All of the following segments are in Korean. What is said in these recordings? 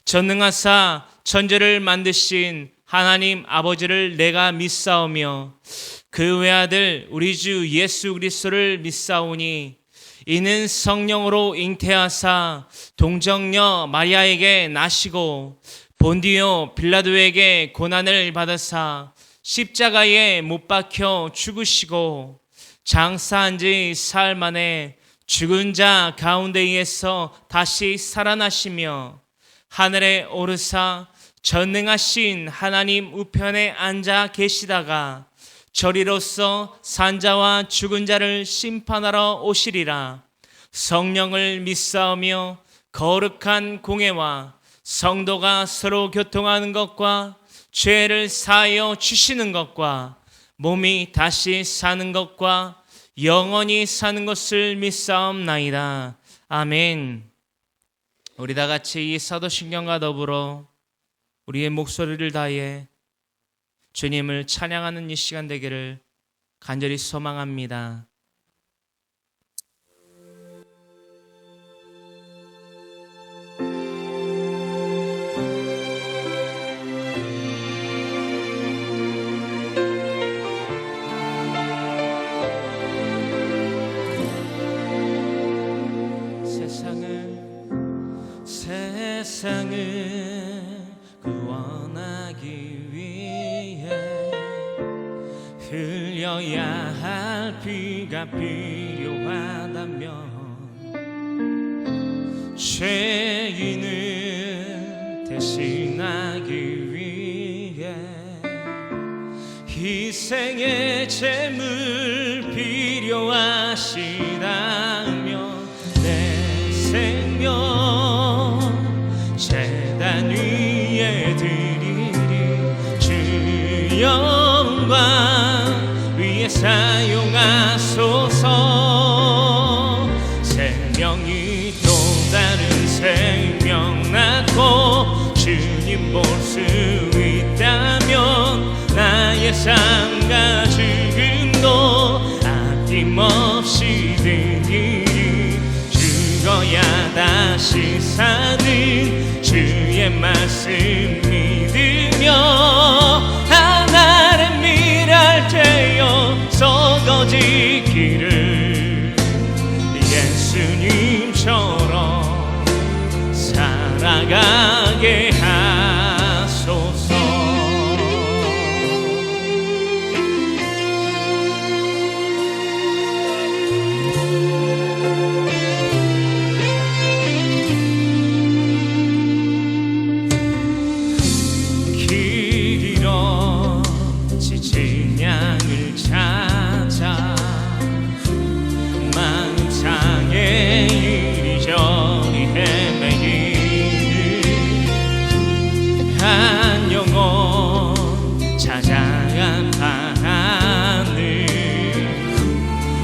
전능하사 천지를 만드신 하나님 아버지를 내가 믿사오며 그 외아들 우리 주 예수 그리스도를 믿사오니 이는 성령으로 잉태하사 동정녀 마리아에게 나시고 본디오 빌라도에게 고난을 받으사 십자가에 못 박혀 죽으시고 장사한 지 사흘 만에 죽은 자 가운데에서 다시 살아나시며 하늘에 오르사 전능하신 하나님 우편에 앉아 계시다가 저리로서 산자와 죽은 자를 심판하러 오시리라. 성령을 믿사오며 거룩한 공회와 성도가 서로 교통하는 것과 죄를 사하여 주시는 것과 몸이 다시 사는 것과 영원히 사는 것을 믿사옵나이다. 아멘. 우리 다 같이 이 사도신경과 더불어 우리의 목소리를 다해 주님을 찬양하는 이 시간 되기를 간절히 소망합니다. 세상을 구원하기 위해 흘려야 할 피가 필요하다면 죄인을 대신하기 위해 희생의 제물 필요하시다면 내 생명 제단 위에 드리리 주 영광 위에 사용하소서. 생명이 또 다른 생명 낳고 주님 볼 수 있다면 나의 삶과 죽음도 아낌없이 드리리. 죽어야 다시 사는 주의 말씀 믿으며 하나를 미랄 되어 썩어지기를 예수님처럼 살아가게 하소서.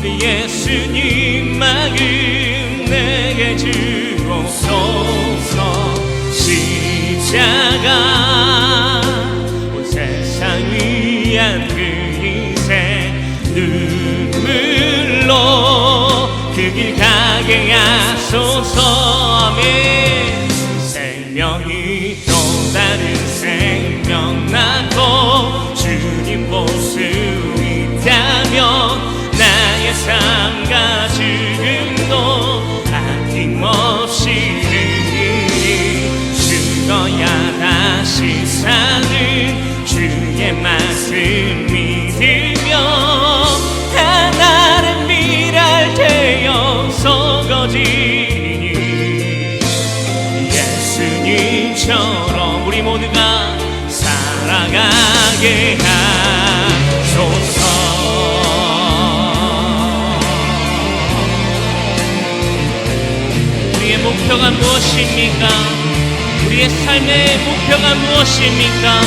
예수님 마음 내게 주옵소서. 십자가 온 세상 위한 그 희생 눈물로 그 길 가게 하소서. 아멘. 생명이 또 다른 생명 낳고 주님 볼 수 있다면 나의 삶과 죽음도 아낌없이 드리리. 죽어야 다시 사는 주의 말씀 믿으며 하나를 미랄 되어 썩어지니 예수님처럼 우리 모두가 살아가게 하소서. 목표가 무엇입니까? 우리의 삶의 목표가 무엇입니까?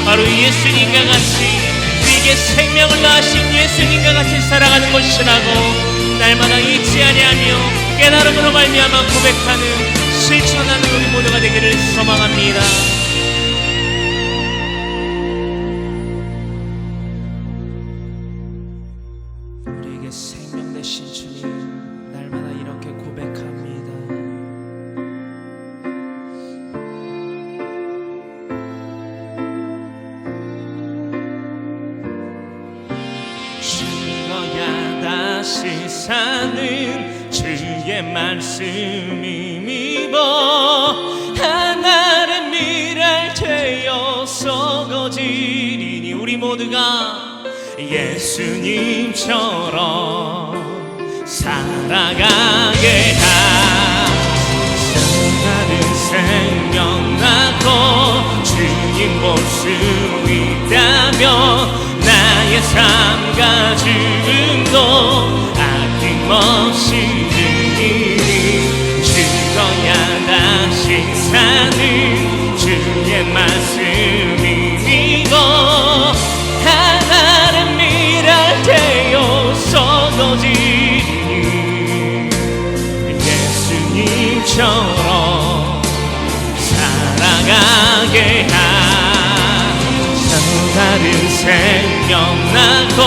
바로 예수님과 같이 우리에게 생명을 낳으신 예수님과 같이 살아가는 것이라고 날마다 잊지 아니하며 깨달음으로 말미암아 고백하는 실천하는 우리 모두가 되기를 소망합니다. 우리에게 생명 되신 주님 날마다 이렇게 고백합니다. 죽어야 다시 사는 주의 말씀이 믿어 하나의 미랄 되어서 거지리니 우리 모두가 예수님처럼 살아가게 하시는 생명 낳고 주님 볼 수 있다면 나의 삶과 죽음도 아낌없이 드리니 죽어야 다시 사는 주의 말씀이 믿어 하나의 미랄 되어서 거지니 예수님처럼 살아가게 하소서. 다른 생명 낳고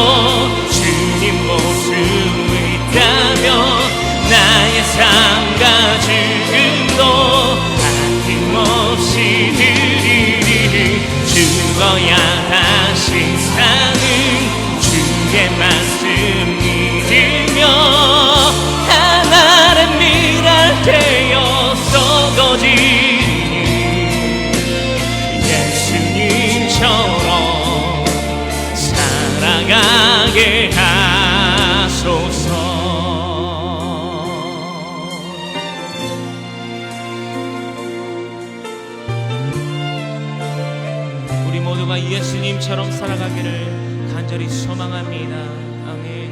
주님 볼 수 있다면 나의 삶과 죽음도 아낌없이 드리리 죽어야 다시 사는 주의 말씀 믿으며 하나의 미랄 되어서 거지니 예수님처럼 살아가게 하소서. 우리 모두가 예수님처럼 살아가기를 간절히 소망합니다. 아멘.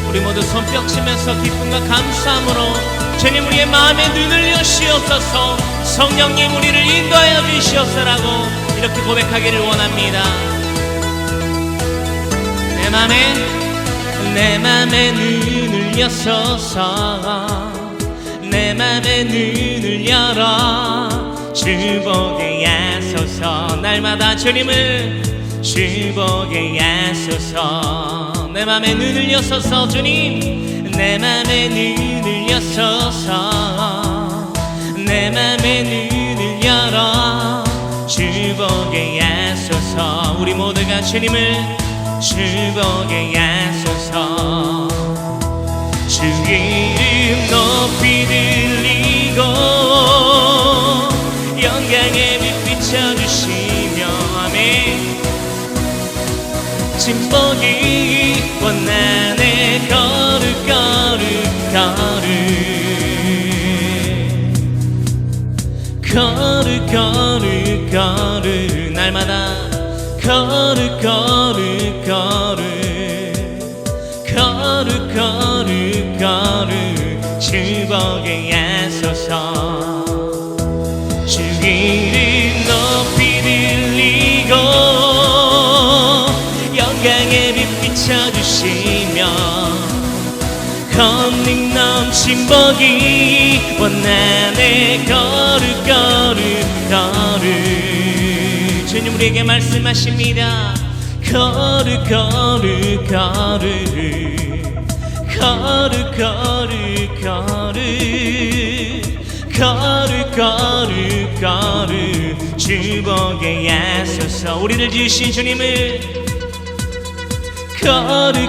우리 모두 손뼉 치면서 기쁨과 감사함으로 주님 우리의 마음에 눈을 여시옵소서. 성령님 우리를 인도하여 주시옵소서라고 이렇게 고백하기를 원합니다. 내 맘에 눈을 여소서. 내 맘에 눈을 열어 주보게 하소서. 날마다 주님을 주보게 하소서. 내 맘에 눈을 여소서. 주님 내 맘에 눈을 여소서. 내 맘에 눈을 열어 주보게 하소서. 우리 모두가 주님을 주보게 하소서. 주 이름 높이 들리고 영광의 빛 비춰주시며 아멘. 진복이 원난의 거룩 날마다 거룩 주보게 하소서. 주 이름 높이 들리고 영광의 빛 비춰주시며 권능 넘친 복이 원난의 거룩 주님 우리에게 말씀하십니다. 거룩 주보게 하소서. 우리를 지으신 주님을 거룩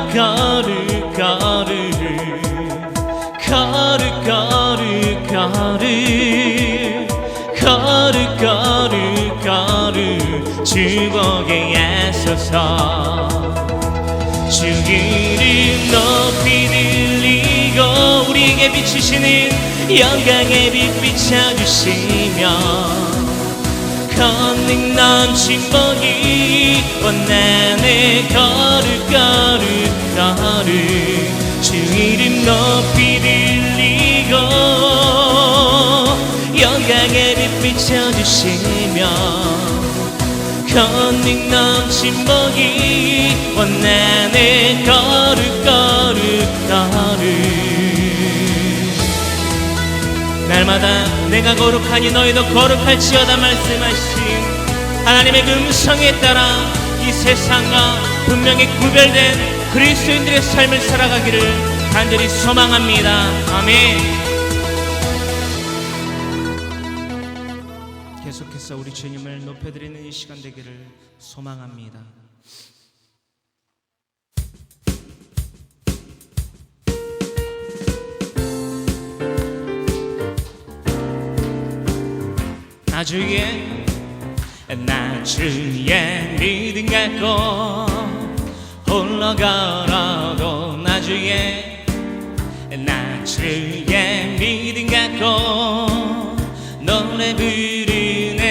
주보게 하소서. 주 이름 높이 들리고 우리에게 비추시는 영광의 빛 비춰주시며 권능 넘친 복이 원난의 거룩 주 이름 높이 들리고 영광의 빛 비춰주시며 권능 넘친 복이 원난의 거룩 날마다 내가 거룩하니 너희도 거룩할지어다 말씀하신 하나님의 음성에 따라 이 세상과 분명히 구별된 그리스도인들의 삶을 살아가기를 간절히 소망합니다. 아멘. 계속해서 우리 주님을 높여드리는 이 시간 되기를 소망합니다. 나 주의 믿음 갖고 홀로 걸어도 나 주의 믿음 갖고 노래 부르네.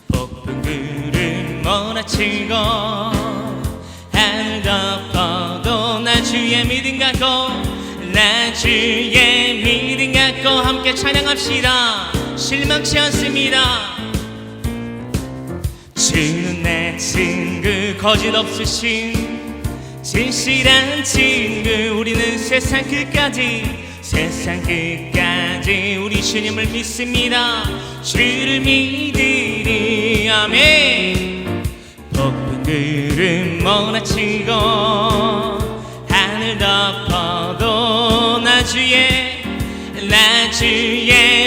폭풍 구름 몰아치고 하늘 덮어도 나 주의 믿음 갖고 나 주의 믿음 갖고 함께 찬양합시다. 실망치 않습니다. 주는 내 친구, 거짓 없으신 진실한 친구. 우리는 세상 끝까지 우리 주님을 믿습니다. 주를 믿으리. 아멘. 폭풍 구름 몰아치고 하늘 덮어도 나 주의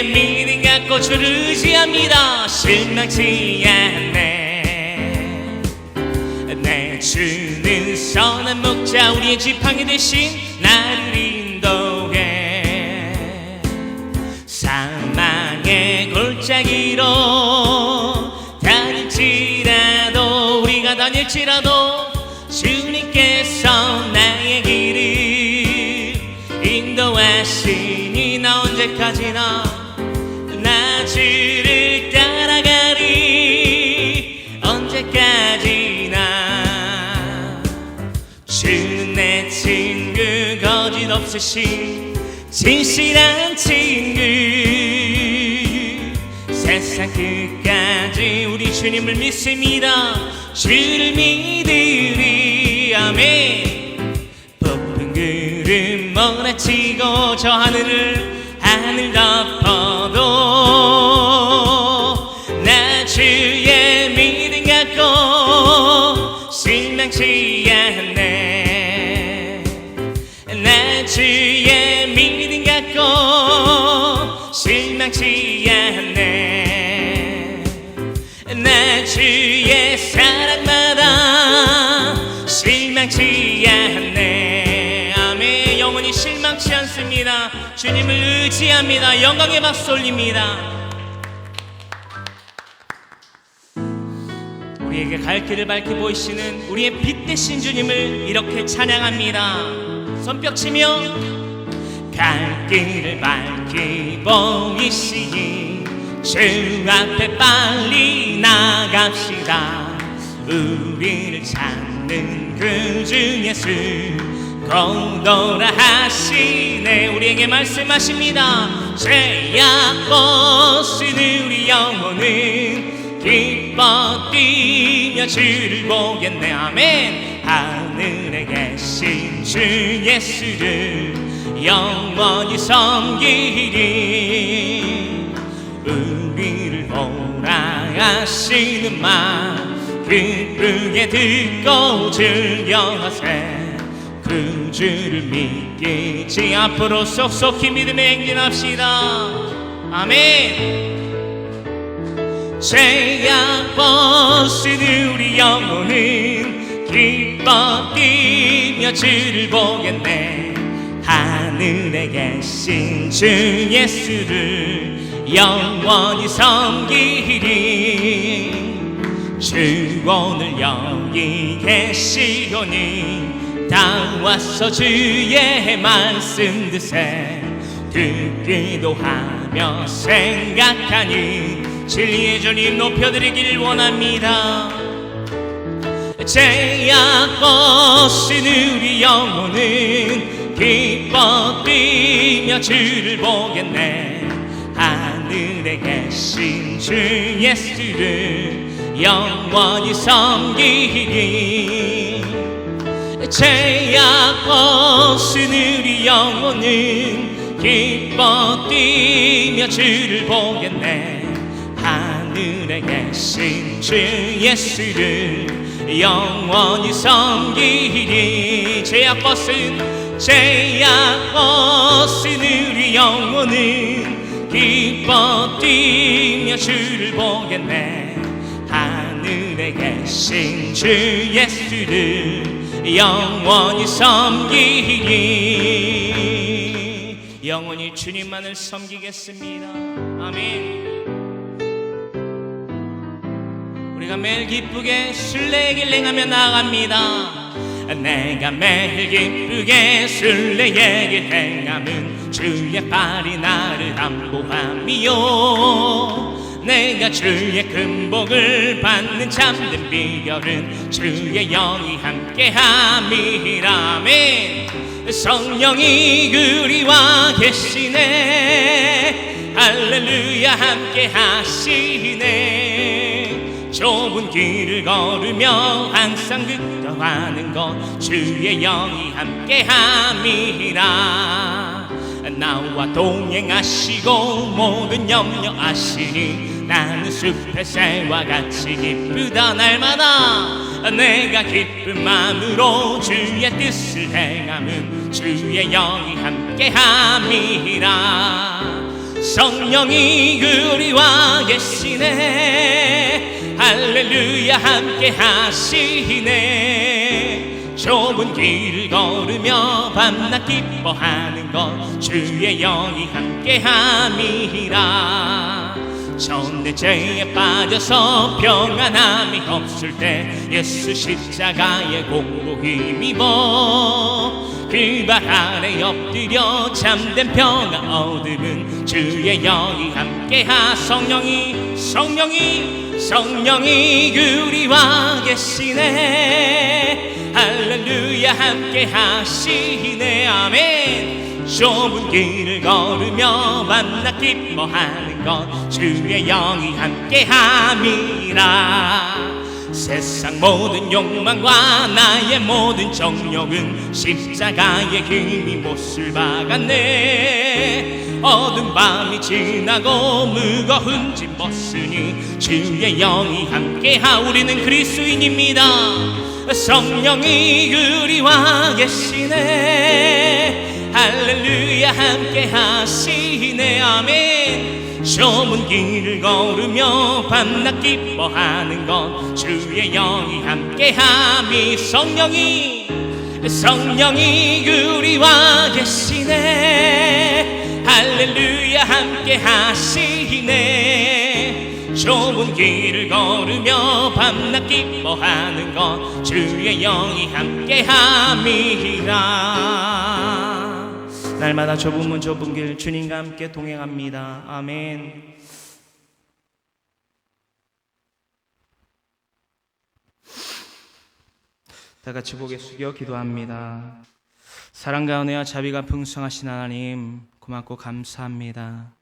믿음 갖고 주를 의지합니다. 실망치 않네. 내 주는 선한 목자, 우리의 지팡이 대신 나를 인도해. 사망의 골짜기로 다닐지라도, 우리가 다닐지라도 주님께서 나의 길을 인도하시니 나 언제까지나 나 주를 따라가리. 언제까지나 주는 내 친구, 거짓 없으신 진실한 친구. 세상 끝까지 우리 주님을 믿습니다. 주를 믿으리. 아멘. 폭풍 구름 몰아치고 저 하늘 덮어도 나 주의 믿음 갖고 실망치 않네. 나 주의 믿음 갖고 실망치 않네. 나 주의 사랑마다 실망치 않네. 아멘. 영원히 실망치 않습니다. 주님을 의지합니다. 영광의 박수 올립니다. 우리에게 갈 길을 밝히 보이시는 우리의 빛 되신 주님을 이렇게 찬양합니다. 손뼉치며 갈 길을 밝히 보이시니 주 앞에 빨리 나갑시다. 우리를 찾는 그 주 예수 공도라 하시네. 우리에게 말씀하십니다. 죄악 벗은 우리 영혼은 기뻐 뛰며 주를 보겠네. 아멘. 하늘에 계신 주 예수를 영원히 섬기리. 우리를 보라 하시는 말 기쁘게 듣고 즐겨하세. 그 주를 믿기지 앞으로 속속히 믿음에 행진합시다. 아멘. 죄악 벗은 우리 영혼은 기뻐 뛰며 주를 보겠네. 하늘에 계신 주 예수를 영원히 섬기리. 주 오늘 여기 계시오니 다 와서 주의 말씀 드세. 듣기도 하며 생각하니 진리의 주님 높여드리길 원합니다. 죄악 벗은 우리 영혼은 기뻐 뛰며 주를 보겠네. 하늘에 계신 주 예수를 영원히 섬기리. 죄악 벗은 우리 영혼은 기뻐 뛰며 주를 보겠네. 하늘에 하늘에 계신 주 예수를 영원히 섬기리. 죄악 벗은 우리 영혼은 기뻐 뛰며 주를 보겠네. 하늘에 계신 주 예수를 영원히 섬기리. 영원히 주님만을 섬기겠습니다. 아멘. 우리가 매일 기쁘게 순례길 행하며 나아갑니다. 내가 매일 기쁘게 순례의 길 행함은 주의 발이 나를 담보함이요. 내가 주의 금복을 받는 참된 비결은 주의 영이 함께함이라. 아멘. 성령이 그리와 계시네. 할렐루야 함께 하시네. 좁은 길을 걸으며 항상 걱정하는 것 주의 영이 함께함이라. 나와 동행하시고 모든 염려하시니 나는 숲의 새와 같이 기쁘다. 날마다 내가 기쁜 마음으로 주의 뜻을 행함은 주의 영이 함께함이라. 성령이 그리와 계시네. 할렐루야 함께 하시네. 좁은 길을 걸으며 밤낮 기뻐하는 것 주의 영이 함께함이라. 전내 죄에 빠져서 평안함이 없을 때 예수 십자가의 공로 힘입어 그 발 아래 엎드려 참된 평화 얻음은 주의 영이 함께하. 성령이 그리와 계시네. 할렐루야 함께 하시네. 아멘. 좁은 길을 걸으며 밤낮 기뻐하는 것 주의 영이 함께함이라. 세상 모든 욕망과 나의 모든 정욕은 십자가의 힘이 못을 박았네. 어두운 밤이 지나고 무거운 짐 벗으니 주의 영이 함께하. 우리는 그리스도인입니다. 성령이 그리와 계시네. 할렐루야 함께 하시네. 아멘. 좁은 길을 걸으며 밤낮 기뻐하는 것 주의 영이 함께함이. 성령이 그리와 계시네. 할렐루야 함께 하시네. 좁은 길을 걸으며 밤낮 기뻐하는 것 주의 영이 함께함이라. 날마다 좁은 문 좁은 길 주님과 함께 동행합니다. 아멘. 다 같이 고개 숙여 기도합니다. 사랑과 은혜와 자비가 풍성하신 하나님 고맙고 감사합니다.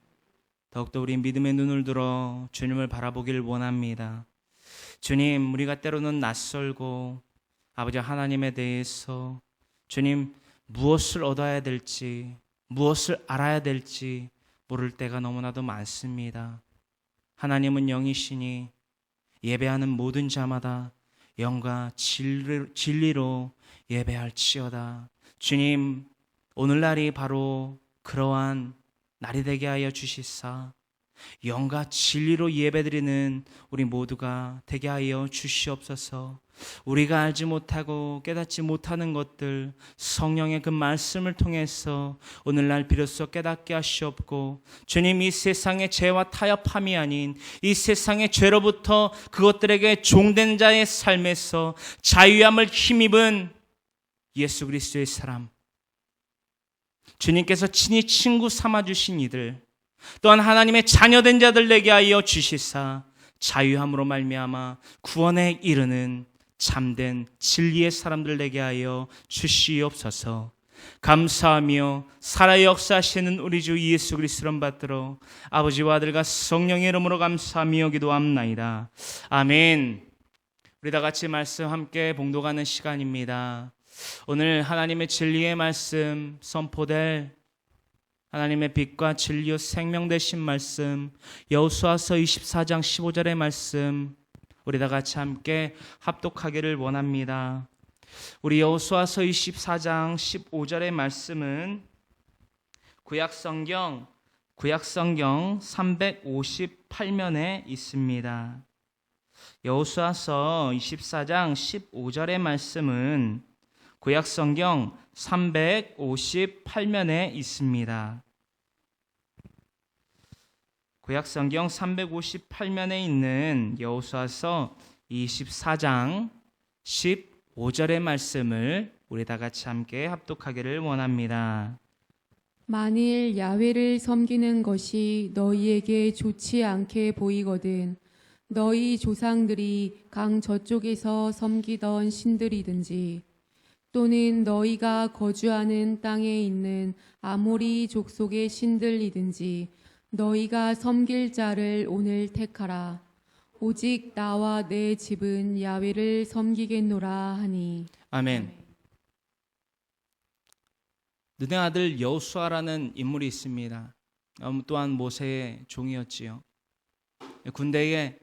더욱더 우리 믿음의 눈을 들어 주님을 바라보길 원합니다. 주님, 우리가 때로는 낯설고 아버지 하나님에 대해서 주님 무엇을 얻어야 될지, 무엇을 알아야 될지 모를 때가 너무나도 많습니다. 하나님은 영이시니 예배하는 모든 자마다 영과 진리로 예배할지어다. 주님, 오늘날이 바로 그러한 날이 되게 하여 주시사 영과 진리로 예배드리는 우리 모두가 되게 하여 주시옵소서. 우리가 알지 못하고 깨닫지 못하는 것들 성령의 그 말씀을 통해서 오늘날 비로소 깨닫게 하시옵고, 주님, 이 세상의 죄와 타협함이 아닌 이 세상의 죄로부터 그것들에게 종된 자의 삶에서 자유함을 힘입은 예수 그리스도의 사람, 주님께서 친히 친구 삼아주신 이들, 또한 하나님의 자녀된 자들 되게 하여 주시사 자유함으로 말미암아 구원에 이르는 참된 진리의 사람들 되게 하여 주시옵소서. 감사하며 살아 역사하시는 우리 주 예수 그리스도를 받들어 아버지와 아들과 성령의 이름으로 감사하며 기도합나이다. 아멘. 우리 다 같이 말씀 함께 봉독하는 시간입니다. 오늘 하나님의 진리의 말씀 선포될 하나님의 빛과 진리요 생명 되신 말씀, 여호수아서 24장 15절의 말씀, 우리 다 같이 함께 합독하기를 원합니다. 우리 여호수아서 24장 15절의 말씀은 구약성경 358면에 있습니다. 여호수아서 24장 15절의 말씀은 구약성경 358면에 있습니다. 구약성경 358면에 있는 여호수아서 24장 15절의 말씀을 우리 다 같이 함께 합독하기를 원합니다. 만일 야훼를 섬기는 것이 너희에게 좋지 않게 보이거든 너희 조상들이 강 저쪽에서 섬기던 신들이든지 또는 너희가 거주하는 땅에 있는 아모리 족속의 신들이든지 너희가 섬길 자를 오늘 택하라. 오직 나와 내 집은 야훼를 섬기겠노라 하니. 아멘. 눈의 아들 여호수아라는 인물이 있습니다. 또한 모세의 종이었지요. 군대의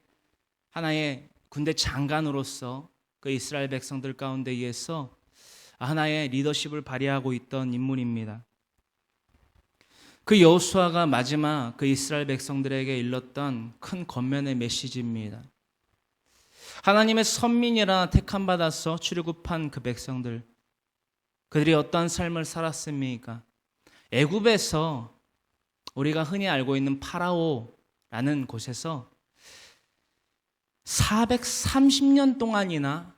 하나의 군대 장관으로서 그 이스라엘 백성들 가운데에서 하나의 리더십을 발휘하고 있던 인물입니다. 그 여호수아가 마지막 그 이스라엘 백성들에게 일렀던 큰 권면의 메시지입니다. 하나님의 선민이라 택함 받아서 출애굽한 그 백성들, 그들이 어떤 삶을 살았습니까? 애굽에서 우리가 흔히 알고 있는 파라오라는 곳에서 430년 동안이나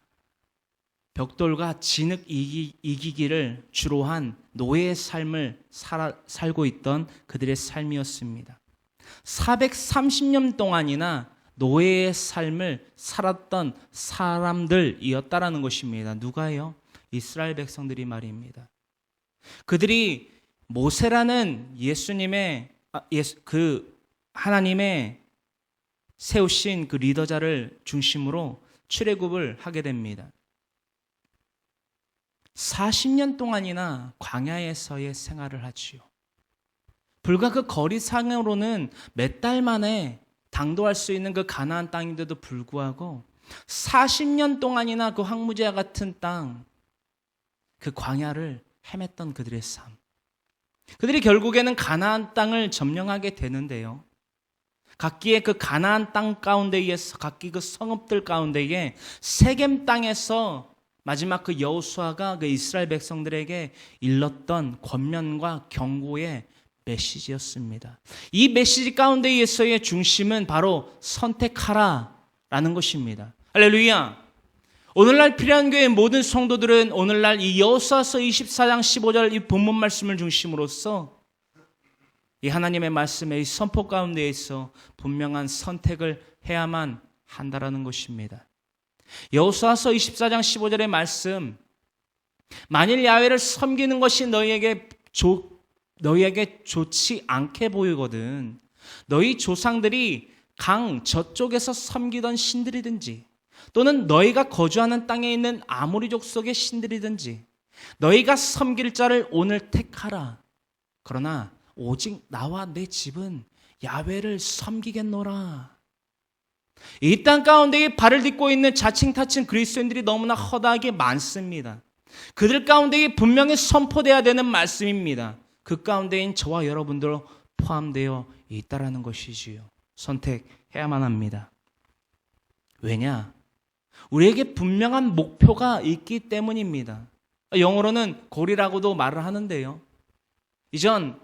벽돌과 진흙 이기기를 주로 한 노예의 삶을 살고 있던 그들의 삶이었습니다. 430년 동안이나 노예의 삶을 살았던 사람들이었다라는 것입니다. 누가요? 이스라엘 백성들이 말입니다. 그들이 모세라는 하나님의 세우신 그 리더자를 중심으로 출애굽을 하게 됩니다. 40년 동안이나 광야에서의 생활을 하지요. 불과 그 거리상으로는 몇 달 만에 당도할 수 있는 그 가나안 땅인데도 불구하고 40년 동안이나 그 황무지와 같은 땅, 그 광야를 헤맸던 그들의 삶. 그들이 결국에는 가나안 땅을 점령하게 되는데요. 각기의 그 가나안 땅 가운데에서 각기 그 성읍들 가운데에 세겜 땅에서 마지막 그 여호수아가 그 이스라엘 백성들에게 일렀던 권면과 경고의 메시지였습니다. 이 메시지 가운데에서의 중심은 바로 선택하라라는 것입니다. 할렐루야. 오늘날 필요한 교회의 모든 성도들은 오늘날 이 여호수아서 24장 15절 이 본문 말씀을 중심으로써 이 하나님의 말씀의 이 선포 가운데에서 분명한 선택을 해야만 한다라는 것입니다. 여호수아서 24장 15절의 말씀, 만일 야훼를 섬기는 것이 너희에게 좋지 않게 보이거든 너희 조상들이 강 저쪽에서 섬기던 신들이든지 또는 너희가 거주하는 땅에 있는 아모리 족속의 신들이든지 너희가 섬길 자를 오늘 택하라. 그러나 오직 나와 내 집은 야훼를 섬기겠노라. 이 땅 가운데에 발을 딛고 있는 자칭타칭 그리스도인들이 너무나 허다하게 많습니다. 그들 가운데에 분명히 선포되어야 되는 말씀입니다. 그 가운데인 저와 여러분들 포함되어 있다라는 것이지요. 선택해야만 합니다. 왜냐? 우리에게 분명한 목표가 있기 때문입니다. 영어로는 골이라고도 말을 하는데요. 이전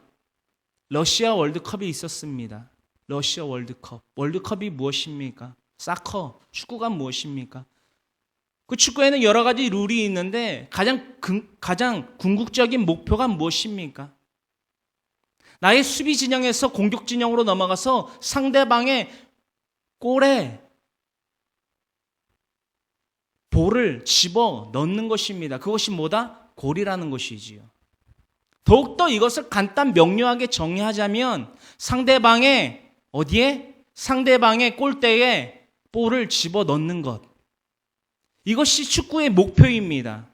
러시아 월드컵이 있었습니다. 러시아 월드컵. 월드컵이 무엇입니까? 사커, 축구가 무엇입니까? 그 축구에는 여러 가지 룰이 있는데 가장 궁극적인 목표가 무엇입니까? 나의 수비 진영에서 공격 진영으로 넘어가서 상대방의 골에 볼을 집어 넣는 것입니다. 그것이 뭐다? 골이라는 것이지요. 더욱더 이것을 간단 명료하게 정의하자면 상대방의 어디에? 상대방의 골대에 볼을 집어 넣는 것. 이것이 축구의 목표입니다.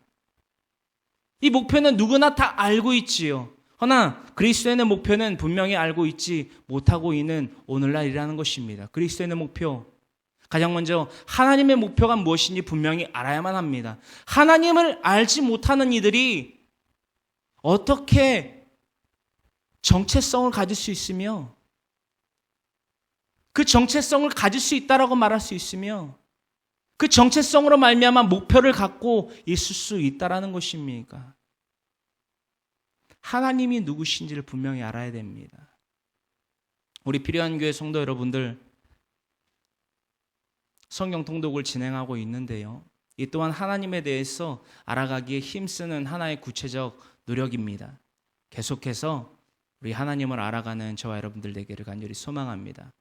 이 목표는 누구나 다 알고 있지요. 허나 그리스도인의 목표는 분명히 알고 있지 못하고 있는 오늘날이라는 것입니다. 그리스도인의 목표, 가장 먼저 하나님의 목표가 무엇인지 분명히 알아야만 합니다. 하나님을 알지 못하는 이들이 어떻게 정체성을 가질 수 있으며 그 정체성을 가질 수 있다라고 말할 수 있으며 그 정체성으로 말미암아 목표를 갖고 있을 수 있다라는 것입니까? 하나님이 누구신지를 분명히 알아야 됩니다. 우리 필요한 교회 성도 여러분들, 성경 통독을 진행하고 있는데요. 이 또한 하나님에 대해서 알아가기에 힘쓰는 하나의 구체적 노력입니다. 계속해서 우리 하나님을 알아가는 저와 여러분들 되기를 간절히 소망합니다.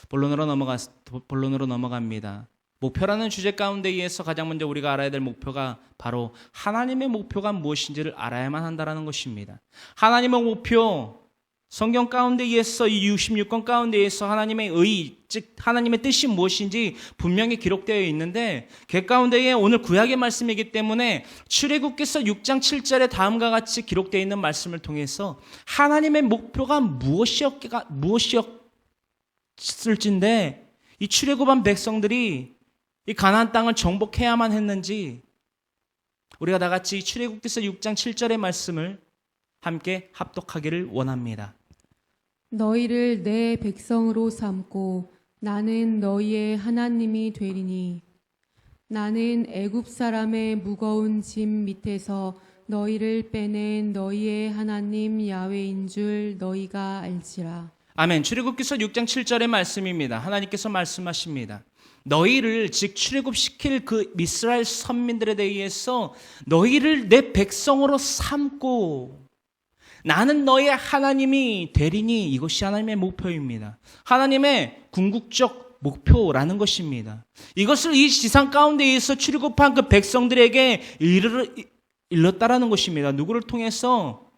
본론으로 넘어갑니다. 목표라는 주제 가운데에서 가장 먼저 우리가 알아야 될 목표가 바로 하나님의 목표가 무엇인지를 알아야만 한다는 것입니다. 하나님의 목표, 성경 가운데에서 이 66권 가운데에서 하나님의 의, 즉 하나님의 뜻이 무엇인지 분명히 기록되어 있는데 그 가운데에 오늘 구약의 말씀이기 때문에 출애굽기서 6장 7절에 다음과 같이 기록되어 있는 말씀을 통해서 하나님의 목표가 무엇이었을진데 이 출애굽한 백성들이 이 가나안 땅을 정복해야만 했는지 우리가 다 같이 출애굽기서 6장 7절의 말씀을 함께 합독하기를 원합니다. 너희를 내 백성으로 삼고 나는 너희의 하나님이 되리니 나는 애굽 사람의 무거운 짐 밑에서 너희를 빼낸 너희의 하나님 야훼인 줄 너희가 알지라. 아멘. 출애굽기서 6장 7절의 말씀입니다. 하나님께서 말씀하십니다. 너희를, 즉 출애굽시킬 그 이스라엘 선민들에 대해서 너희를 내 백성으로 삼고 나는 너의 하나님이 되리니, 이것이 하나님의 목표입니다. 하나님의 궁극적 목표라는 것입니다. 이것을 이 지상 가운데에서 출애굽한 그 백성들에게 일렀다라는 것입니다. 누구를 통해서?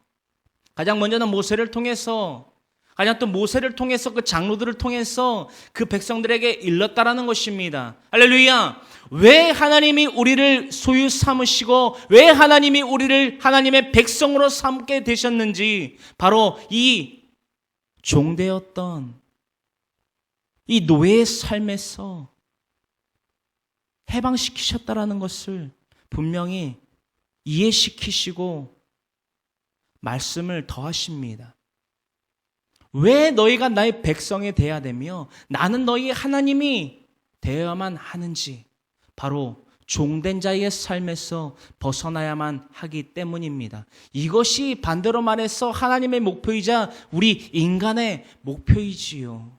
가장 먼저는 모세를 통해서, 가장 또 모세를 통해서 그 장로들을 통해서 그 백성들에게 일렀다라는 것입니다. 할렐루야! 왜 하나님이 우리를 소유 삼으시고 왜 하나님이 우리를 하나님의 백성으로 삼게 되셨는지 바로 이 종되었던 이 노예의 삶에서 해방시키셨다라는 것을 분명히 이해시키시고 말씀을 더하십니다. 왜 너희가 나의 백성이 되어야 되며 나는 너희 하나님이 되어야만 하는지 바로 종된 자의 삶에서 벗어나야만 하기 때문입니다. 이것이 반대로 말해서 하나님의 목표이자 우리 인간의 목표이지요.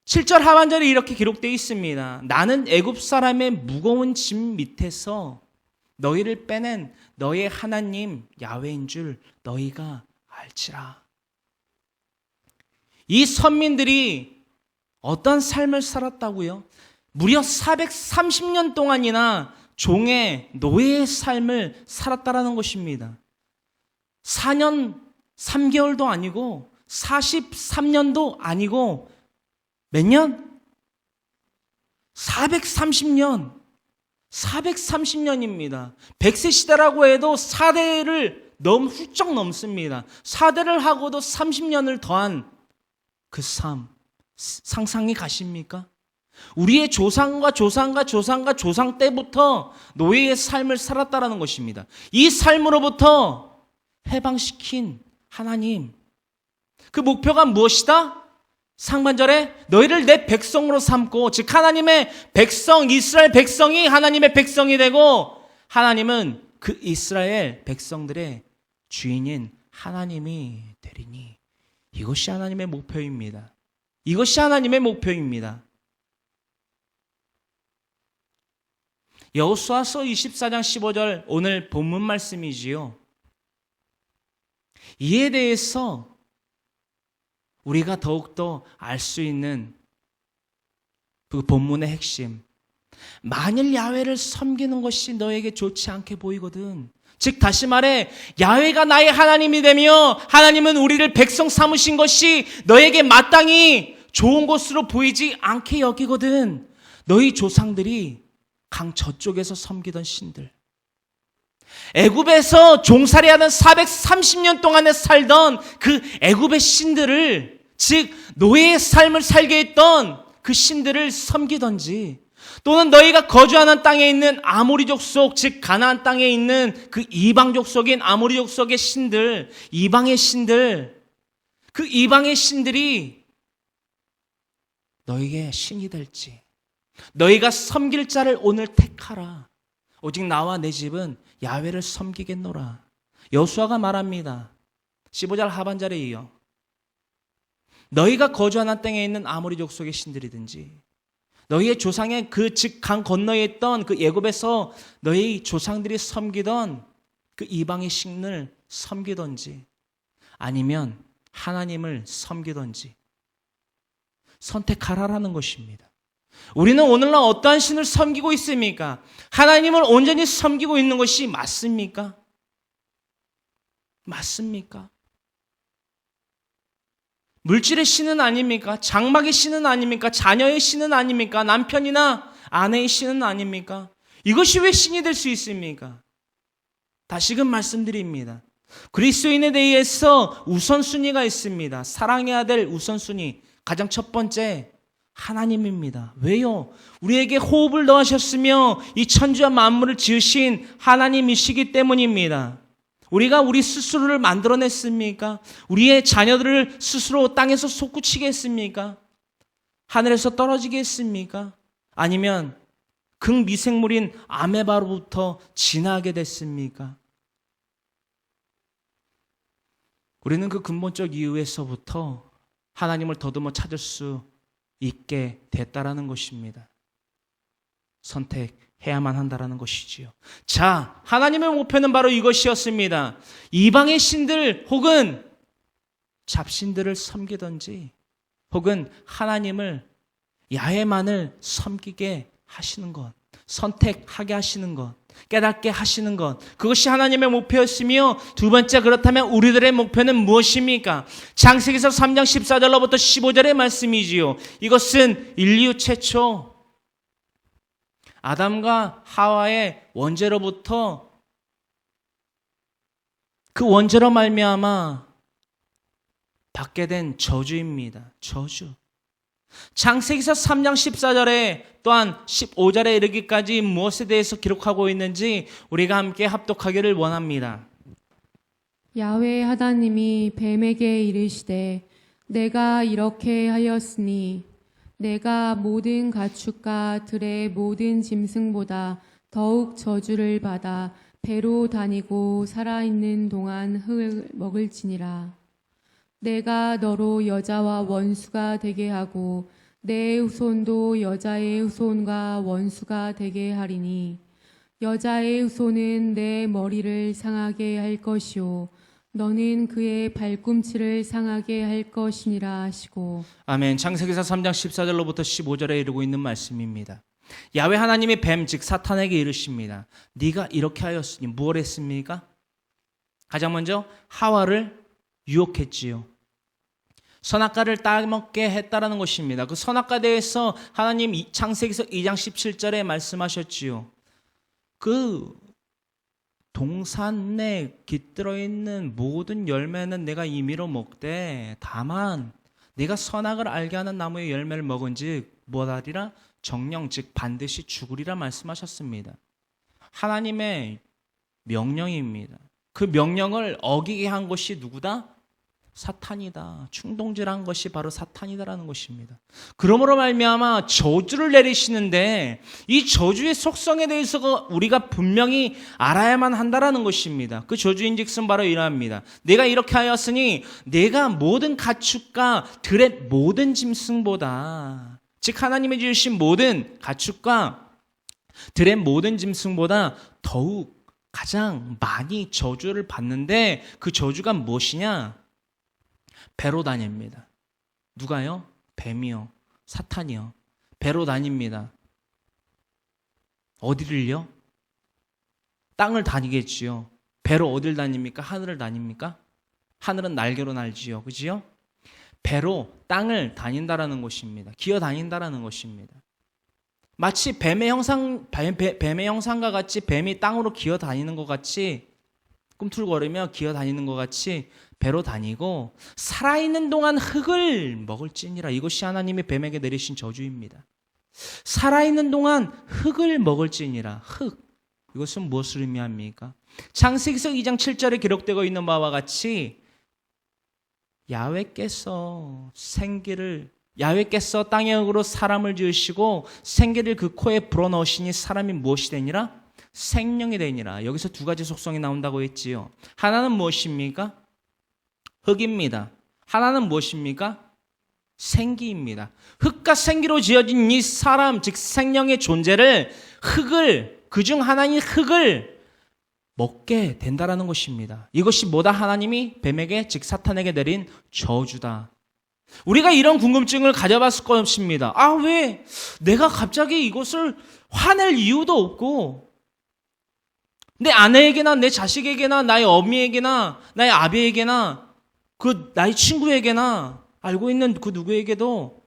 7절 하반절에 이렇게 기록되어 있습니다. 나는 애굽 사람의 무거운 짐 밑에서 너희를 빼낸 너의 하나님 야훼인 줄 너희가 알지라. 이 선민들이 어떤 삶을 살았다고요? 무려 430년 동안이나 종의 노예의 삶을 살았다라는 것입니다. 4년 3개월도 아니고 43년도 아니고 몇 년? 430년. 430년입니다. 100세 시대라고 해도 4대를 훌쩍 넘습니다. 4대를 하고도 30년을 더한 그 삶, 상상이 가십니까? 우리의 조상과 조상 때부터 노예의 삶을 살았다라는 것입니다. 이 삶으로부터 해방시킨 하나님, 그 목표가 무엇이다? 상반절에 너희를 내 백성으로 삼고, 즉 하나님의 백성, 이스라엘 백성이 하나님의 백성이 되고 하나님은 그 이스라엘 백성들의 주인인 하나님이 되리니, 이것이 하나님의 목표입니다. 이것이 하나님의 목표입니다. 여호수아서 24장 15절 오늘 본문 말씀이지요. 이에 대해서 우리가 더욱더 알 수 있는 그 본문의 핵심, 만일 야훼를 섬기는 것이 너에게 좋지 않게 보이거든, 즉 다시 말해 야훼가 나의 하나님이 되며 하나님은 우리를 백성 삼으신 것이 너에게 마땅히 좋은 것으로 보이지 않게 여기거든, 너희 조상들이 강 저쪽에서 섬기던 신들, 애굽에서 종살이하는 430년 동안에 살던 그 애굽의 신들을, 즉 노예의 삶을 살게 했던 그 신들을 섬기던지, 또는 너희가 거주하는 땅에 있는 아모리 족속, 즉 가나안 땅에 있는 그 이방 족속인 아모리 족속의 신들, 이방의 신들, 그 이방의 신들이 너에게 신이 될지, 너희가 섬길 자를 오늘 택하라. 오직 나와 내 집은 야훼를 섬기겠노라. 여호수아가 말합니다. 15절 하반절에 이어 너희가 거주하는 땅에 있는 아모리 족속의 신들이든지, 너희의 조상의 그 즉 강 건너에 있던 그 애굽에서 너희 조상들이 섬기던 그 이방의 신을 섬기던지, 아니면 하나님을 섬기던지 선택하라라는 것입니다. 우리는 오늘날 어떠한 신을 섬기고 있습니까? 하나님을 온전히 섬기고 있는 것이 맞습니까? 맞습니까? 물질의 신은 아닙니까? 장막의 신은 아닙니까? 자녀의 신은 아닙니까? 남편이나 아내의 신은 아닙니까? 이것이 왜 신이 될 수 있습니까? 다시금 말씀드립니다. 그리스도인에 대해서 우선순위가 있습니다. 사랑해야 될 우선순위. 가장 첫 번째, 하나님입니다. 왜요? 우리에게 호흡을 더하셨으며 이 천지와 만물을 지으신 하나님이시기 때문입니다. 우리가 우리 스스로를 만들어냈습니까? 우리의 자녀들을 스스로 땅에서 솟구치게 했습니까? 하늘에서 떨어지게 했습니까? 아니면 극미생물인 아메바로부터 진화하게 됐습니까? 우리는 그 근본적 이유에서부터 하나님을 더듬어 찾을 수 있게 됐다라는 것입니다. 선택해야만 한다라는 것이지요. 자, 하나님의 목표는 바로 이것이었습니다. 이방의 신들 혹은 잡신들을 섬기든지, 혹은 하나님을, 야훼만을 섬기게 하시는 것, 선택하게 하시는 것, 깨닫게 하시는 것, 그것이 하나님의 목표였으며, 두 번째, 그렇다면 우리들의 목표는 무엇입니까? 창세기서 3장 14절로부터 15절의 말씀이지요. 이것은 인류 최초 아담과 하와의 원죄로부터, 그 원죄로 말미암아 받게 된 저주입니다. 저주. 창세기서 3장 14절에 또한 15절에 이르기까지 무엇에 대해서 기록하고 있는지 우리가 함께 합독하기를 원합니다. 야훼 하나님이 뱀에게 이르시되 내가 이렇게 하였으니 내가 모든 가축과 들의 모든 짐승보다 더욱 저주를 받아 배로 다니고 살아있는 동안 흙을 먹을지니라. 내가 너로 여자와 원수가 되게 하고 내 후손도 여자의 후손과 원수가 되게 하리니 여자의 후손은 내 머리를 상하게 할 것이요 너는 그의 발꿈치를 상하게 할 것이니라 하시고. 아멘. 창세기서 3장 14절로부터 15절에 이르고 있는 말씀입니다. 야훼 하나님이 뱀 즉 사탄에게 이르십니다. 네가 이렇게 하였으니 무엇 했습니까? 가장 먼저 하와를 유혹했지요. 선악과를 따먹게 했다라는 것입니다. 그 선악과에 대해서 하나님 창세기서 2장 17절에 말씀하셨지요. 그 동산에 깃들어 있는 모든 열매는 내가 임의로 먹되 다만 네가 선악을 알게 하는 나무의 열매를 먹은즉 무엇하리라? 정령 즉 반드시 죽으리라 말씀하셨습니다. 하나님의 명령입니다. 그 명령을 어기게 한 것이 누구다? 사탄이다. 충동질한 것이 바로 사탄이다라는 것입니다. 그러므로 말미암아 저주를 내리시는데 이 저주의 속성에 대해서 우리가 분명히 알아야만 한다라는 것입니다. 그 저주인즉슨 바로 이러합니다. 내가 이렇게 하였으니 내가 모든 가축과 들의 모든 짐승보다, 즉 하나님이 지으신 모든 가축과 들의 모든 짐승보다 더욱 가장 많이 저주를 받는데 그 저주가 무엇이냐? 배로 다닙니다. 누가요? 뱀이요. 사탄이요. 배로 다닙니다. 어디를요? 땅을 다니겠지요. 배로 어딜 다닙니까? 하늘을 다닙니까? 하늘은 날개로 날지요. 그지요? 배로 땅을 다닌다라는 것입니다. 기어 다닌다라는 것입니다. 마치 뱀의 형상과 같이 뱀이 땅으로 기어 다니는 것 같이 꿈틀거리며 기어 다니는 것 같이 배로 다니고 살아있는 동안 흙을 먹을지니라. 이것이 하나님이 뱀에게 내리신 저주입니다. 살아있는 동안 흙을 먹을지니라. 흙. 이것은 무엇을 의미합니까? 창세기서 2장 7절에 기록되고 있는 바와 같이 야훼께서 땅의 흙으로 사람을 지으시고 생기를 그 코에 불어넣으시니 사람이 무엇이 되니라? 생명이 되니라. 여기서 두 가지 속성이 나온다고 했지요. 하나는 무엇입니까? 흙입니다. 하나는 무엇입니까? 생기입니다. 흙과 생기로 지어진 이 사람, 즉 생명의 존재를 그중 하나인 흙을 먹게 된다라는 것입니다. 이것이 뭐다? 하나님이 뱀에게, 즉 사탄에게 내린 저주다. 우리가 이런 궁금증을 가져봤을 것입니다. 왜 내가 갑자기 이것을 화낼 이유도 없고 내 아내에게나 내 자식에게나 나의 어미에게나 나의 아비에게나 나의 친구에게나 알고 있는 그 누구에게도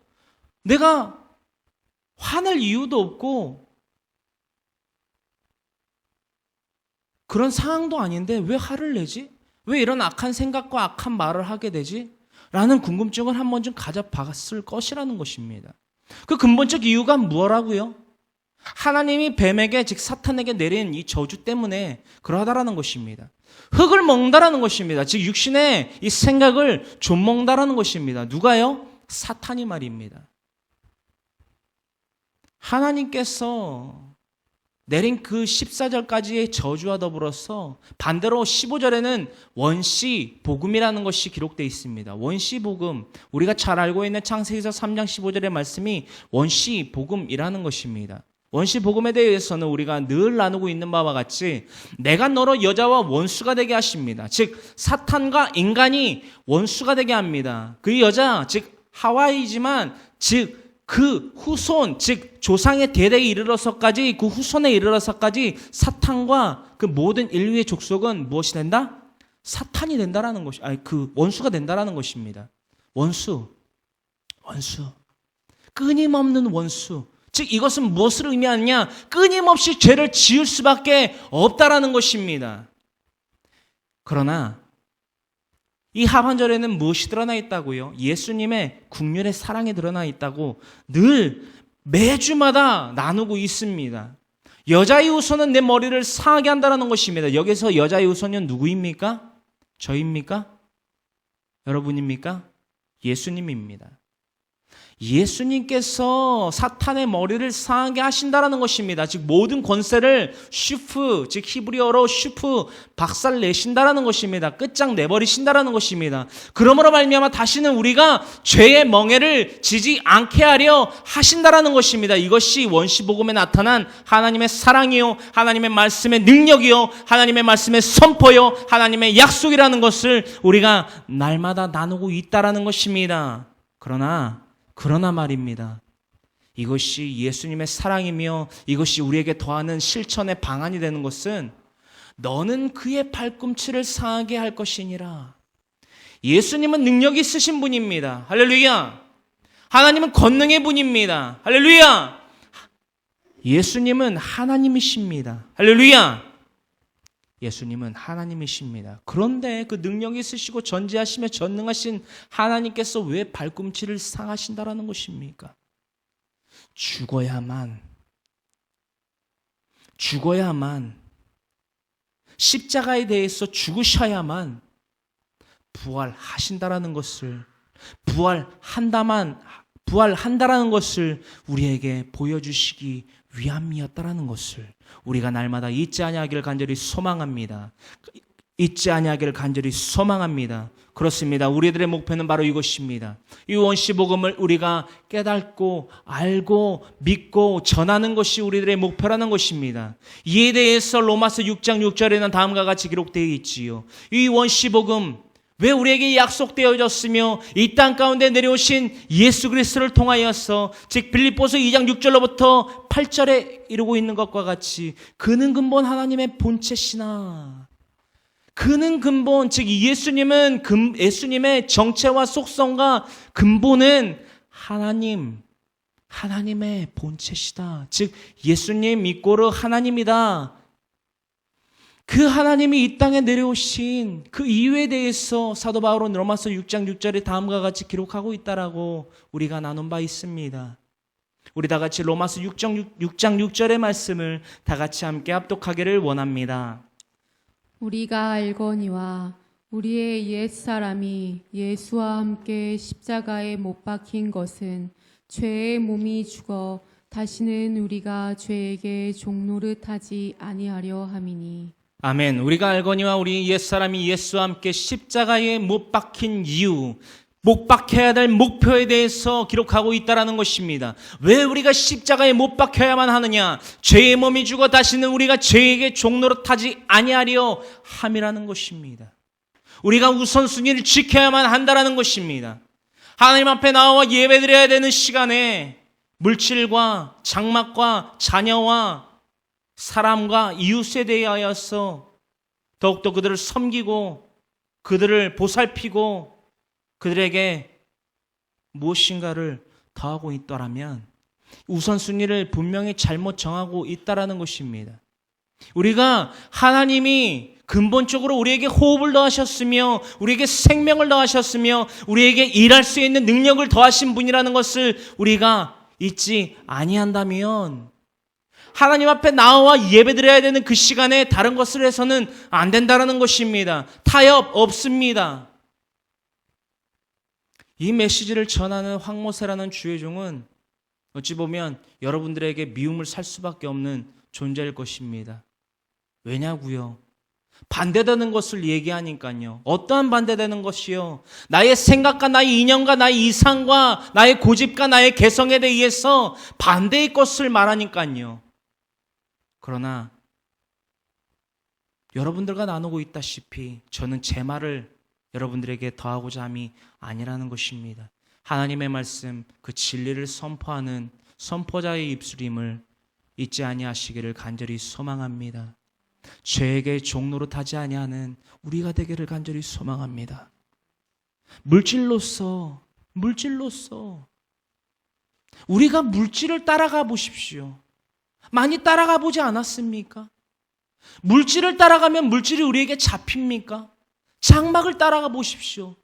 내가 화낼 이유도 없고 그런 상황도 아닌데 왜 화를 내지? 왜 이런 악한 생각과 악한 말을 하게 되지? 라는 궁금증을 한 번쯤 가져봤을 것이라는 것입니다. 그 근본적 이유가 뭐라고요? 하나님이 뱀에게, 즉 사탄에게 내린 이 저주 때문에 그러하다라는 것입니다. 흙을 먹는다라는 것입니다. 즉 육신의 이 생각을 좀먹는다라는 것입니다. 누가요? 사탄이 말입니다. 하나님께서 내린 그 14절까지의 저주와 더불어서 반대로 15절에는 원시 복음이라는 것이 기록되어 있습니다. 원시 복음, 우리가 잘 알고 있는 창세기서 3장 15절의 말씀이 원시 복음이라는 것입니다. 원시 복음에 대해서는 우리가 늘 나누고 있는 바와 같이 내가 너로 여자와 원수가 되게 하십니다. 즉 사탄과 인간이 원수가 되게 합니다. 그 여자, 즉 하와이지만 즉 그 후손, 즉 조상의 대대에 이르러서까지, 그 후손에 이르러서까지 사탄과 그 모든 인류의 족속은 무엇이 된다? 사탄이 된다라는 것이, 그 원수가 된다라는 것입니다. 원수, 끊임없는 원수. 즉 이것은 무엇을 의미하느냐? 끊임없이 죄를 지을 수밖에 없다라는 것입니다. 그러나 이 하반절에는 무엇이 드러나 있다고요? 예수님의 국률의 사랑이 드러나 있다고 늘 매주마다 나누고 있습니다. 여자의 후손은 내 머리를 상하게 한다는 것입니다. 여기서 여자의 후손은 누구입니까? 저입니까? 여러분입니까? 예수님입니다. 예수님께서 사탄의 머리를 상하게 하신다라는 것입니다. 즉 모든 권세를 슈프, 즉 히브리어로 슈프, 박살 내신다라는 것입니다. 끝장 내버리신다라는 것입니다. 그러므로 말미암아 다시는 우리가 죄의 멍에를 지지 않게 하려 하신다라는 것입니다. 이것이 원시복음에 나타난 하나님의 사랑이요, 하나님의 말씀의 능력이요, 하나님의 말씀의 선포요, 하나님의 약속이라는 것을 우리가 날마다 나누고 있다라는 것입니다. 그러나 말입니다. 이것이 예수님의 사랑이며 이것이 우리에게 더하는 실천의 방안이 되는 것은 너는 그의 발꿈치를 상하게 할 것이니라. 예수님은 능력이 있으신 분입니다. 할렐루야. 하나님은 권능의 분입니다. 할렐루야. 예수님은 하나님이십니다. 할렐루야. 예수님은 하나님이십니다. 그런데 그 능력이 있으시고 전지하시며 전능하신 하나님께서 왜 발꿈치를 상하신다라는 것입니까? 죽어야만 십자가에 대해서 죽으셔야만 부활하신다라는 것을, 부활한다라는 것을 우리에게 보여주시기 위함이었다라는 것을 우리가 날마다 잊지 아니하기를 간절히 소망합니다. 그렇습니다. 우리들의 목표는 바로 이것입니다. 이 원시복음을 우리가 깨닫고 알고 믿고 전하는 것이 우리들의 목표라는 것입니다. 이에 대해서 로마서 6장 6절에는 다음과 같이 기록되어 있지요. 이 원시복음, 왜 우리에게 약속되어졌으며 이 땅 가운데 내려오신 예수 그리스도를 통하여서, 즉 빌립보서 2장 6절로부터 8절에 이루고 있는 것과 같이 그는 근본 하나님의 본체시나, 그는 근본, 즉 예수님의 정체와 속성과 근본은 하나님의 본체시다. 즉 예수님 믿고르 하나님이다. 그 하나님이 이 땅에 내려오신 그 이유에 대해서 사도 바울은 로마서 6장 6절에 다음과 같이 기록하고 있다라고 우리가 나눈 바 있습니다. 우리 다 같이 로마서 6장 6절의 말씀을 다 같이 함께 합독하기를 원합니다. 우리가 알거니와 우리의 옛사람이 예수와 함께 십자가에 못 박힌 것은 죄의 몸이 죽어 다시는 우리가 죄에게 종노릇하지 아니하려 함이니. 아멘. 우리가 알거니와 우리 옛사람이 예수와 함께 십자가에 못 박힌 이유, 못 박혀야 될 목표에 대해서 기록하고 있다라는 것입니다. 왜 우리가 십자가에 못 박혀야만 하느냐? 죄의 몸이 죽어 다시는 우리가 죄에게 종노릇하지 아니하려 함이라는 것입니다. 우리가 우선순위를 지켜야만 한다라는 것입니다. 하나님 앞에 나와 예배드려야 되는 시간에 물질과 장막과 자녀와 사람과 이웃에 대하여서 더욱더 그들을 섬기고 그들을 보살피고 그들에게 무엇인가를 더하고 있더라면 우선순위를 분명히 잘못 정하고 있다라는 것입니다. 우리가 하나님이 근본적으로 우리에게 호흡을 더하셨으며 우리에게 생명을 더하셨으며 우리에게 일할 수 있는 능력을 더하신 분이라는 것을 우리가 잊지 아니한다면 하나님 앞에 나와 예배드려야 되는 그 시간에 다른 것을 해서는 안 된다는 것입니다. 타협 없습니다. 이 메시지를 전하는 황모세라는 주의 종은 어찌 보면 여러분들에게 미움을 살 수밖에 없는 존재일 것입니다. 왜냐고요? 반대되는 것을 얘기하니까요. 어떠한 반대되는 것이요? 나의 생각과 나의 이념과 나의 이상과 나의 고집과 나의 개성에 대해서 반대의 것을 말하니까요. 그러나 여러분들과 나누고 있다시피 저는 제 말을 여러분들에게 더하고자 함이 아니라는 것입니다. 하나님의 말씀, 그 진리를 선포하는 선포자의 입술임을 잊지 아니하시기를 간절히 소망합니다. 죄에게 종노릇하지 아니하는 우리가 되기를 간절히 소망합니다. 물질로서 우리가 물질을 따라가 보십시오. 많이 따라가 보지 않았습니까? 물질을 따라가면 물질이 우리에게 잡힙니까? 장막을 따라가 보십시오.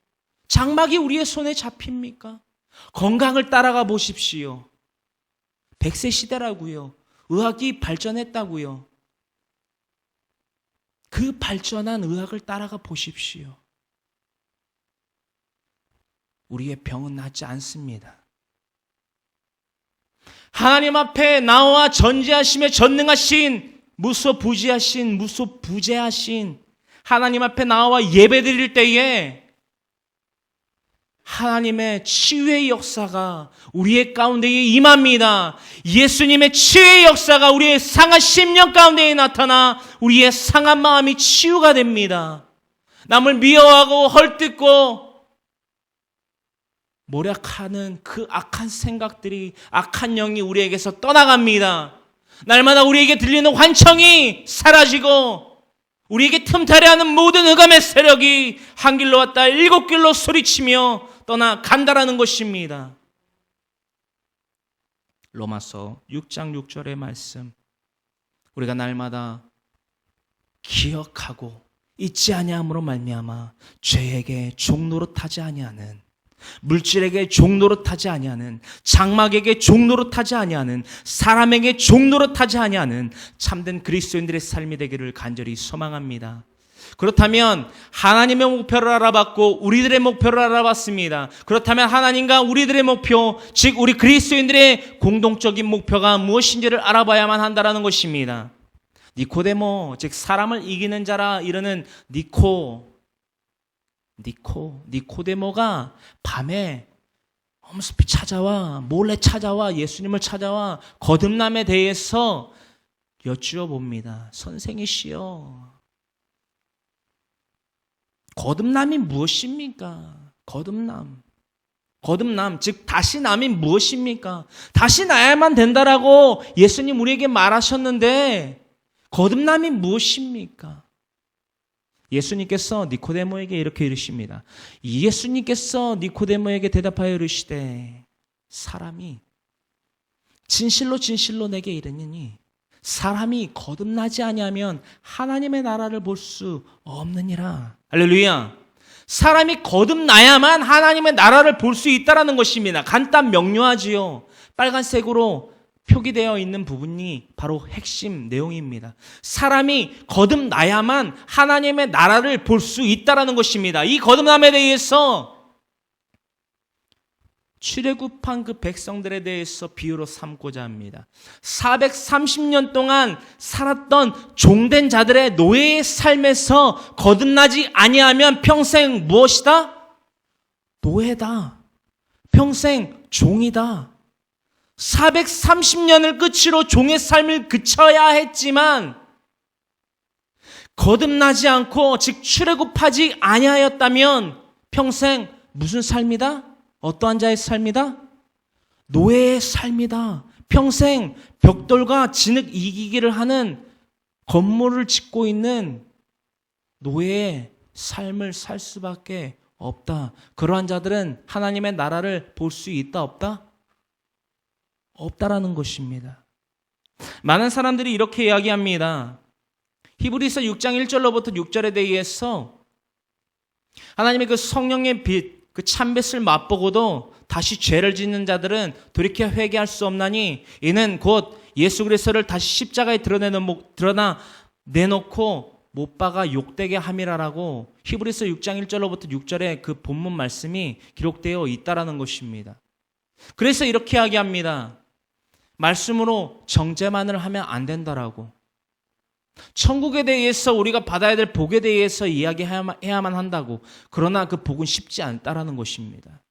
장막이 우리의 손에 잡힙니까? 건강을 따라가 보십시오. 100세 시대라고요. 의학이 발전했다고요. 그 발전한 의학을 따라가 보십시오. 우리의 병은 낫지 않습니다. 하나님 앞에 나와 전지하시며 전능하신 무소부지하신 무소부재하신 하나님 앞에 나와 예배드릴 때에 하나님의 치유의 역사가 우리의 가운데에 임합니다. 예수님의 치유의 역사가 우리의 상한 심령 가운데에 나타나 우리의 상한 마음이 치유가 됩니다. 남을 미워하고 헐뜯고 모략하는 그 악한 생각들이, 악한 영이 우리에게서 떠나갑니다. 날마다 우리에게 들리는 환청이 사라지고 우리에게 틈타려 하는 모든 흑암의 세력이 한 길로 왔다 일곱 길로 소리치며 떠나간다라는 것입니다. 로마서 6장 6절의 말씀, 우리가 날마다 기억하고 잊지 아니함으로 말미암아 죄에게 종노릇하지 아니하는, 물질에게 종노릇하지 아니하는, 장막에게 종노릇하지 아니하는, 사람에게 종노릇하지 아니하는 참된 그리스도인들의 삶이 되기를 간절히 소망합니다. 그렇다면 하나님의 목표를 알아봤고 우리들의 목표를 알아봤습니다. 그렇다면 하나님과 우리들의 목표, 즉 우리 그리스도인들의 공동적인 목표가 무엇인지를 알아봐야만 한다는 것입니다. 니코데모, 즉 사람을 이기는 자라 이르는 니코데모가 밤에 엄습히 찾아와, 몰래 찾아와 예수님을 찾아와 거듭남에 대해서 여쭈어 봅니다. 선생이시여, 거듭남이 무엇입니까? 거듭남, 즉 다시 남이 무엇입니까? 다시 나야만 된다라고 예수님 우리에게 말하셨는데 거듭남이 무엇입니까? 예수님께서 니코데모에게 이렇게 이르십니다. 예수님께서 니코데모에게 대답하여 이르시되 사람이 진실로 진실로 내게 이르느니 사람이 거듭나지 아니하면 하나님의 나라를 볼 수 없느니라. 할렐루야. 사람이 거듭나야만 하나님의 나라를 볼 수 있다라는 것입니다. 간단 명료하지요. 빨간색으로 표기되어 있는 부분이 바로 핵심 내용입니다. 사람이 거듭나야만 하나님의 나라를 볼 수 있다라는 것입니다. 이 거듭남에 대해서 출애굽한 그 백성들에 대해서 비유로 삼고자 합니다. 430년 동안 살았던 종된 자들의 노예의 삶에서 거듭나지 아니하면 평생 무엇이다? 노예다. 평생 종이다. 430년을 끝으로 종의 삶을 그쳐야 했지만 거듭나지 않고 즉 출애굽하지 아니하였다면 평생 무슨 삶이다? 어떠한 자의 삶이다? 노예의 삶이다. 평생 벽돌과 진흙 이기기를 하는 건물을 짓고 있는 노예의 삶을 살 수밖에 없다. 그러한 자들은 하나님의 나라를 볼 수 있다 없다? 없다라는 것입니다. 많은 사람들이 이렇게 이야기합니다. 히브리서 6장 1절로부터 6절에 대해서 하나님의 그 성령의 빛, 그 참빛을 맛보고도 다시 죄를 짓는 자들은 돌이켜 회개할 수 없나니 이는 곧 예수 그리스도를 다시 십자가에 드러나 내놓고 못 박아 욕되게 함이라라고 히브리서 6장 1절로부터 6절에 그 본문 말씀이 기록되어 있다라는 것입니다. 그래서 이렇게 이야기합니다. 말씀으로 정죄만을 하면 안 된다라고. 천국에 대해서 우리가 받아야 될 복에 대해서 이야기해야만 한다고. 그러나 그 복은 쉽지 않다라는 것입니다.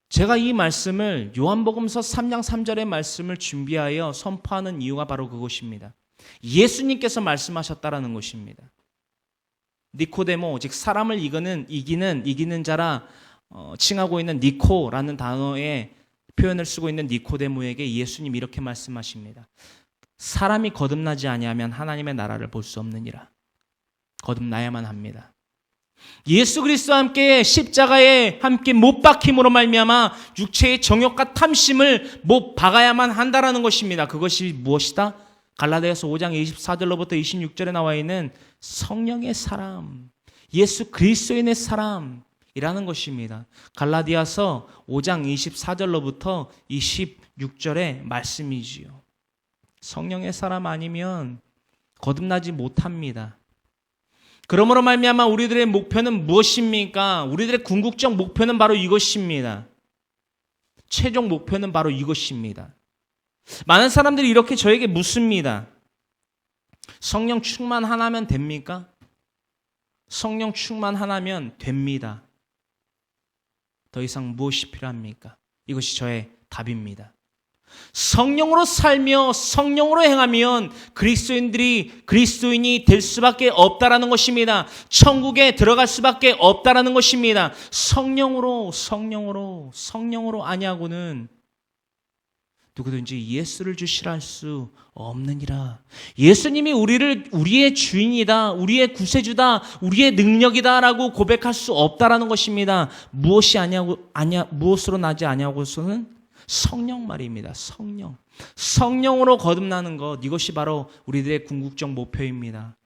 제가 이 말씀을 요한복음서 3장 3절의 말씀을 준비하여 선포하는 이유가 바로 그것입니다. 예수님께서 말씀하셨다라는 것입니다. 니코데모, 즉 사람을 이기는 자라 칭하고 있는 니코라는 단어의 표현을 쓰고 있는 니코데모에게 예수님이 이렇게 말씀하십니다. 사람이 거듭나지 아니하면 하나님의 나라를 볼 수 없느니라. 거듭나야만 합니다. 예수 그리스도와 함께 십자가에 함께 못 박힘으로 말미암아 육체의 정욕과 탐심을 못 박아야만 한다라는 것입니다. 그것이 무엇이다? 갈라디아서 5장 24절로부터 26절에 나와 있는 성령의 사람, 예수 그리스도인의 사람이라는 것입니다. 갈라디아서 5장 24절로부터 26절의 말씀이지요. 성령의 사람 아니면 거듭나지 못합니다. 그러므로 말미암아 우리들의 목표는 무엇입니까? 우리들의 궁극적 목표는 바로 이것입니다. 최종 목표는 바로 이것입니다. 많은 사람들이 이렇게 저에게 묻습니다. 성령 충만 하나면 됩니까? 성령 충만 하나면 됩니다. 더 이상 무엇이 필요합니까? 이것이 저의 답입니다. 성령으로 살며 성령으로 행하면 그리스도인이 될 수밖에 없다라는 것입니다. 천국에 들어갈 수밖에 없다라는 것입니다. 성령으로 아니하고는 누구든지 예수를 주시라 할 수 없느니라. 예수님이 우리의 주인이다, 우리의 구세주다, 우리의 능력이다라고 고백할 수 없다라는 것입니다. 무엇으로 나지 아니하고서는 성령 말입니다. 성령으로 거듭나는 것, 이것이 바로 우리들의 궁극적 목표입니다.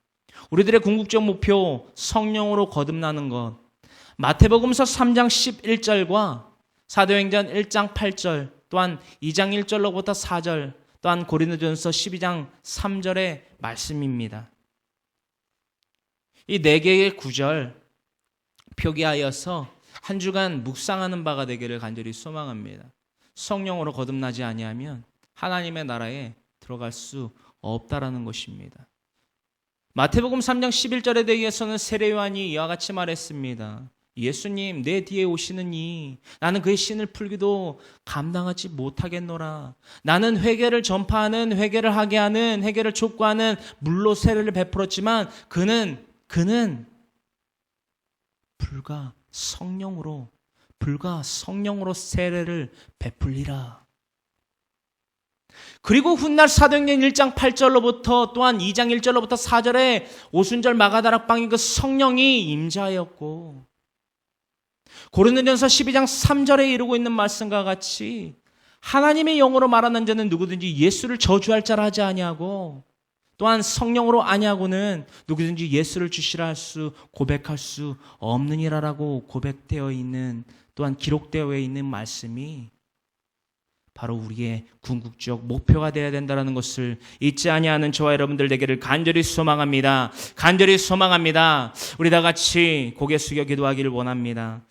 우리들의 궁극적 목표, 성령으로 거듭나는 것. 마태복음서 3장 11절과 사도행전 1장 8절, 또한 2장 1절로부터 4절, 또한 고린도전서 12장 3절의 말씀입니다. 이 네 개의 구절 표기하여서 한 주간 묵상하는 바가 되기를 간절히 소망합니다. 성령으로 거듭나지 아니하면 하나님의 나라에 들어갈 수 없다라는 것입니다. 마태복음 3장 11절에 대해서는 세례 요한이 이와 같이 말했습니다. 예수님, 내 뒤에 오시는 이 나는 그의 신을 풀기도 감당하지 못하겠노라. 나는 회개를 전파하는, 회개를 하게 하는, 회개를 촉구하는 물로 세례를 베풀었지만 그는 불과 성령으로 세례를 베풀리라. 그리고 훗날 사도행전 1장 8절로부터 또한 2장 1절로부터 4절에 오순절 마가다락방에 그 성령이 임재하였고 고린도전서 12장 3절에 이루고 있는 말씀과 같이 하나님의 영으로 말하는 자는 누구든지 예수를 저주할 자라 하지 아니하고 또한 성령으로 아니하고는 누구든지 예수를 주시라 할 수 고백할 수 없느니라라고 고백되어 있는 또한 기록되어 있는 말씀이 바로 우리의 궁극적 목표가 되어야 된다는 것을 잊지 아니하는 저와 여러분들 되기를 간절히 소망합니다. 간절히 소망합니다. 우리 다 같이 고개 숙여 기도하기를 원합니다.